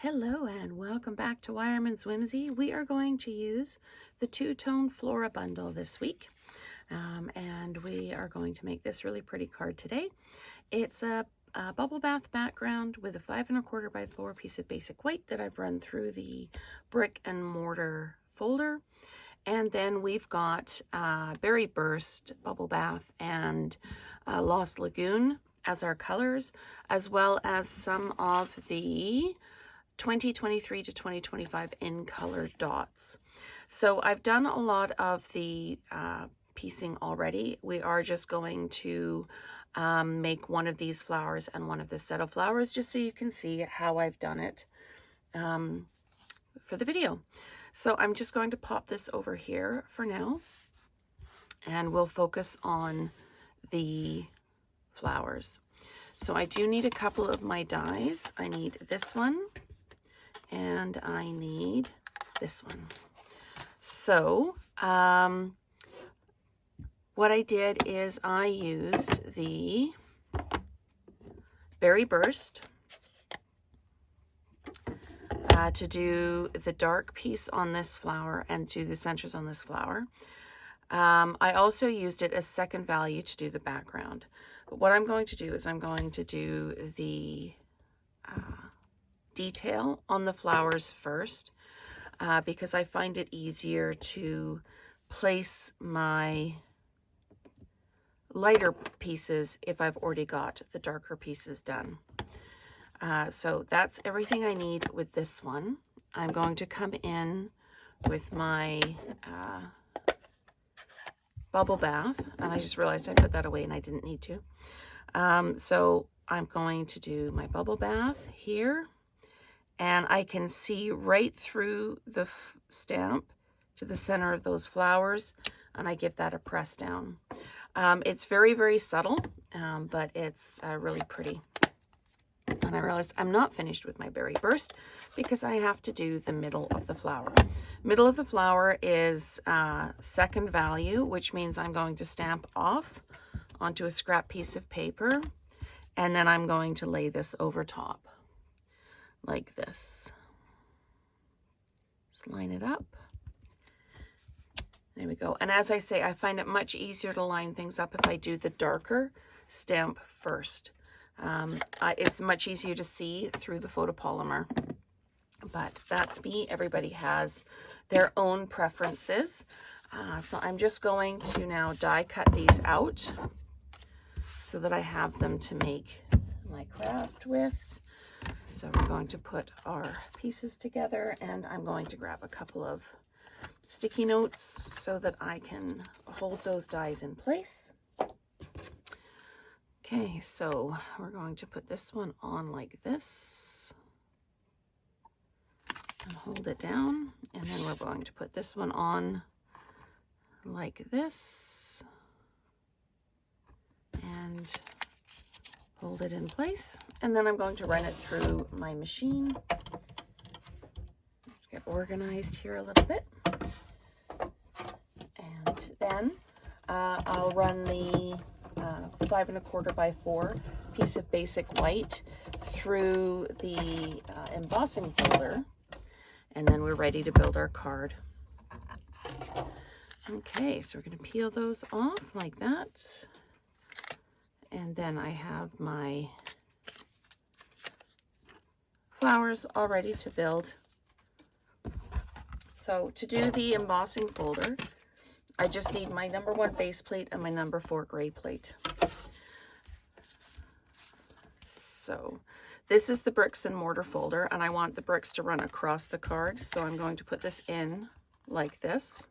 Hello and welcome back to Wireman's Whimsy. We are going to use the two-tone Flora Bundle this week. And we are going to make this really pretty card today. It's a bubble bath background with a 5 1/4 by 4 piece of basic white that I've run through the Brick and Mortar folder. And then we've got Berry Burst, Bubble Bath, and Lost Lagoon as our colors, as well as some of the 2023 to 2025 in color dots. So I've done a lot of the piecing already. We are just going to make one of these flowers and one of this set of flowers, just so you can see how I've done it for the video. So I'm just going to pop this over here for now, and we'll focus on the flowers. So I do need a couple of my dies. I need this one, and I need this one. So what I did is I used the Berry Burst to do the dark piece on this flower and do the centers on this flower. I also used it as second value to do the background. But what I'm going to do is I'm going to do the detail on the flowers first, because I find it easier to place my lighter pieces if I've already got the darker pieces done. So that's everything I need with this one. I'm going to come in with my bubble bath, and I just realized I put that away and I didn't need to. So I'm going to do my bubble bath here, and I can see right through the stamp to the center of those flowers, and I give that a press down. It's very, very subtle, but it's really pretty. And I realized I'm not finished with my Berry Burst because I have to do the middle of the flower. Middle of the flower is second value, which means I'm going to stamp off onto a scrap piece of paper, and then I'm going to lay this over top like this. Just line it up. There we go. And as I say, I find it much easier to line things up if I do the darker stamp first. It's much easier to see through the photopolymer, but that's me. Everybody has their own preferences. So I'm just going to now die cut these out so that I have them to make my craft with. So we're going to put our pieces together, and I'm going to grab a couple of sticky notes so that I can hold those dies in place. Okay, so we're going to put this one on like this and hold it down, and then we're going to put this one on like this and hold it in place, and then I'm going to run it through my machine. Let's get organized here a little bit, and then I'll run the 5 1/4 by 4 piece of basic white through the embossing folder, and then we're ready to build our card. Okay, so we're going to peel those off like that, and then I have my flowers all ready to build. So to do the embossing folder, I just need my number 1 base plate and my number 4 gray plate. So this is the bricks and mortar folder, and I want the bricks to run across the card. So I'm going to put this in like this.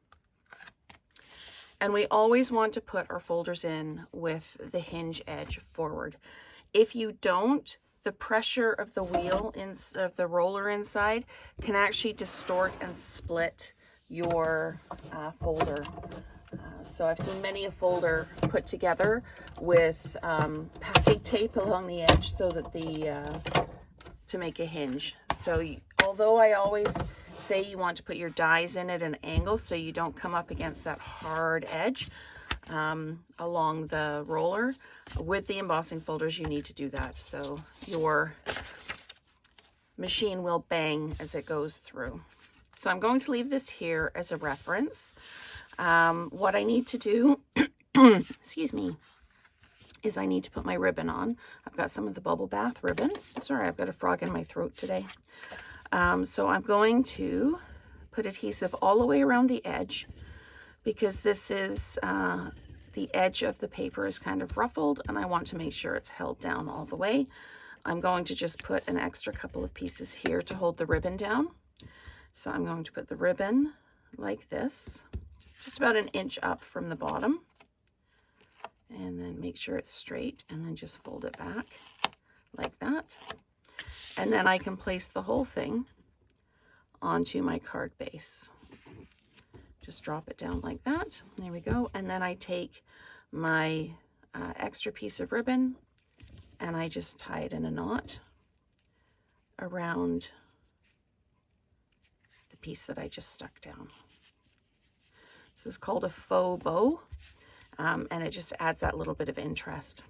And we always want to put our folders in with the hinge edge forward. If you don't, the pressure of the wheel, of the roller inside, can actually distort and split your folder. So I've seen many a folder put together with packing tape along the edge so that to make a hinge. So although I always say you want to put your dies in at an angle so you don't come up against that hard edge along the roller, with the embossing folders you need to do that. So your machine will bang as it goes through. So I'm going to leave this here as a reference. What I need to do, excuse me, is I need to put my ribbon on. I've got some of the bubble bath ribbon. Sorry, I've got a frog in my throat today. So I'm going to put adhesive all the way around the edge, because this is, the edge of the paper is kind of ruffled and I want to make sure it's held down all the way. I'm going to just put an extra couple of pieces here to hold the ribbon down. So I'm going to put the ribbon like this, just about an inch up from the bottom, and then make sure it's straight, and then just fold it back like that. And then I can place the whole thing onto my card base. Just drop it down like that. There we go. And then I take my extra piece of ribbon and I just tie it in a knot around the piece that I just stuck down. This is called a faux bow, and it just adds that little bit of interest.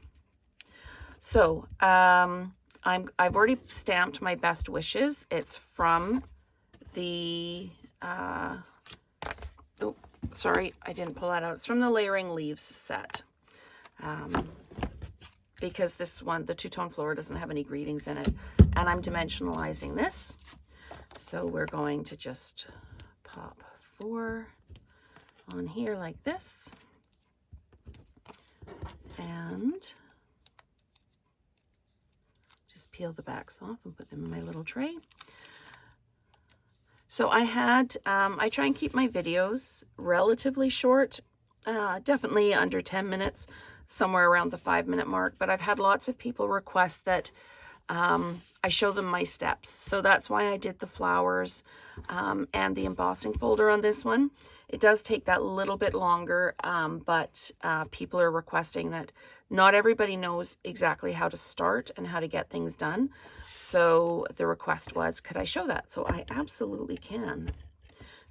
So I've already stamped my best wishes. It's from the oh, sorry, I didn't pull that out. It's from the Layering Leaves set. Because this one, the two-tone Flora, doesn't have any greetings in it. And I'm dimensionalizing this. So we're going to just pop 4 on here like this. And just peel the backs off and put them in my little tray. So I had, I try and keep my videos relatively short, definitely under 10 minutes, somewhere around the 5-minute mark, but I've had lots of people request that I show them my steps. So that's why I did the flowers and the embossing folder on this one. It does take that little bit longer, but people are requesting that. Not everybody knows exactly how to start and how to get things done. So the request was, could I show that? So I absolutely can.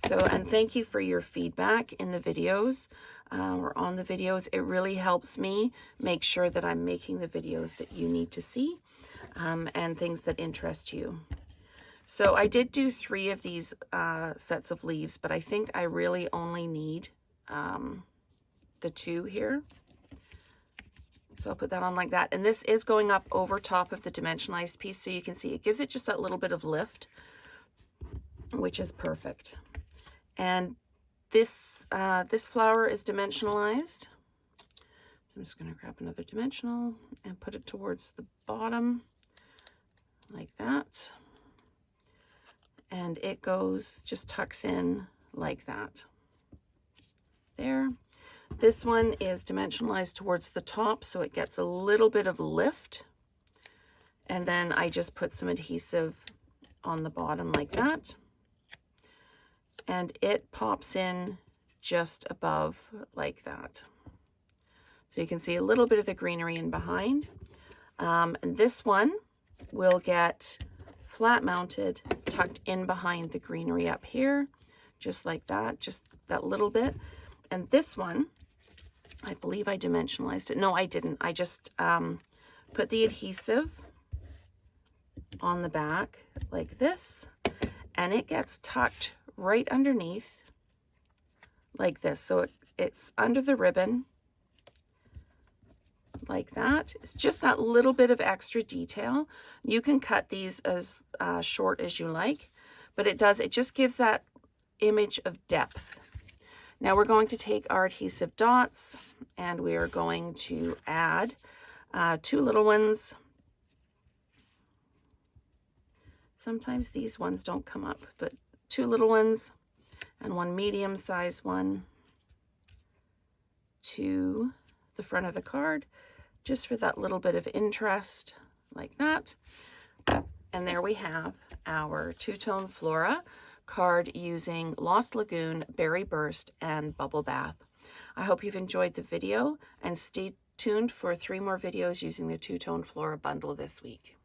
So, and thank you for your feedback in the videos or on the videos. It really helps me make sure that I'm making the videos that you need to see and things that interest you. So I did do 3 of these sets of leaves, but I think I really only need the 2 here. So I'll put that on like that. And this is going up over top of the dimensionalized piece, so you can see it gives it just that little bit of lift, which is perfect. And this this flower is dimensionalized. So I'm just going to grab another dimensional and put it towards the bottom like that. And it goes, just tucks in like that. There. This one is dimensionalized towards the top, so it gets a little bit of lift. And then I just put some adhesive on the bottom like that. And it pops in just above like that. So you can see a little bit of the greenery in behind. And this one will get flat mounted, tucked in behind the greenery up here, just like that, just that little bit. And this one, I believe I dimensionalized it. No, I didn't. I just put the adhesive on the back like this, and it gets tucked right underneath like this. So it's under the ribbon like that. It's just that little bit of extra detail. You can cut these as short as you like, but it just gives that image of depth. Now we're going to take our adhesive dots and we are going to add 2 little ones. Sometimes these ones don't come up, but 2 little ones and 1 medium-sized one to the front of the card, just for that little bit of interest, like that. And there we have our two-tone Flora card using Lost Lagoon, Berry Burst, and Bubble Bath. I hope you've enjoyed the video, and stay tuned for 3 more videos using the two-tone Flora bundle this week.